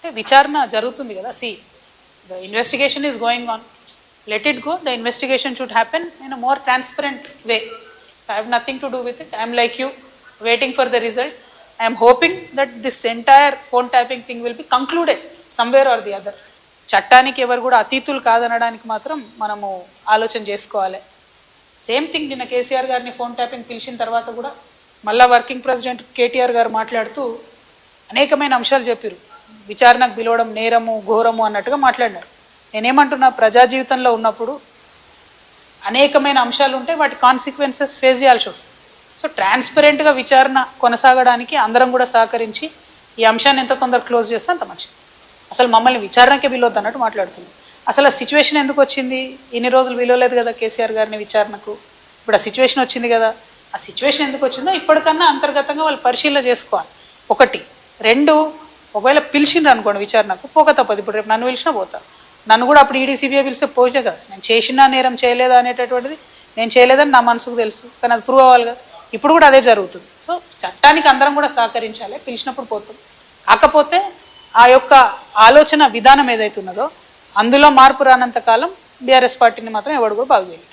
అంటే విచారణ జరుగుతుంది కదా. The investigation is going on, let it go. The investigation should happen in a more transparent way. So I have nothing to do with it. I am like you, waiting for the result. I am hoping that this entire phone tapping thing will be concluded somewhere or the other. చట్టానికి ఎవరు కూడా అతీతులు కాదనడానికి మాత్రం మనము ఆలోచన చేసుకోవాలి. Same thing నిన్న కేసీఆర్ గారిని phone tapping పిలిచిన తర్వాత కూడా మళ్ళా వర్కింగ్ ప్రెసిడెంట్ కేటీఆర్ గారు మాట్లాడుతూ అనేకమైన అంశాలు చెప్పారు. విచారణకు పిలవడం నేరము ఘోరము అన్నట్టుగా మాట్లాడినారు. నేనేమంటున్నా, ప్రజా జీవితంలో ఉన్నప్పుడు అనేకమైన అంశాలు ఉంటాయి, వాటి కాన్సిక్వెన్సెస్ ఫేస్ చేయాల్సి వస్తుంది. సో ట్రాన్స్పరెంట్గా విచారణ కొనసాగడానికి అందరం కూడా సహకరించి ఈ అంశాన్ని ఎంత తొందరగా క్లోజ్ చేస్తే అంత మంచిది. అసలు మమ్మల్ని విచారణకే పిలవద్దు అన్నట్టు మాట్లాడుతున్నాం. అసలు ఆ సిచ్యువేషన్ ఎందుకు వచ్చింది? ఇన్ని రోజులు పిలవలేదు కదా కేసీఆర్ గారిని విచారణకు, ఇప్పుడు ఆ సిచ్యువేషన్ వచ్చింది కదా. ఆ సిచ్యువేషన్ ఎందుకు వచ్చిందో ఇప్పటికన్నా అంతర్గతంగా వాళ్ళు పరిశీలన చేసుకోవాలి. ఒకటి. రెండు, ఒకవేళ పిలిచిండ్రు అనుకోండి విచారణకు, పోక తప్పదు. ఇప్పుడు రేపు నన్ను పిలిచినా పోతా. నన్ను కూడా అప్పుడు ఈడీ సిబిఐ పిలిస్తే పోతే కదా, నేను చేసినా నేరం చేయలేదా అనేటటువంటిది నేను చేయలేదని నా మనసుకు తెలుసు, కానీ అది ప్రూవ్ అవ్వాలి కదా. ఇప్పుడు కూడా అదే జరుగుతుంది. సో చట్టానికి అందరం కూడా సహకరించాలి, పిలిచినప్పుడు పోతాం. కాకపోతే ఆ యొక్క ఆలోచన విధానం ఏదైతున్నదో అందులో మార్పు రానంత కాలం బీఆర్ఎస్ పార్టీని మాత్రం ఎవడు కూడా బాగు చేయలేదు.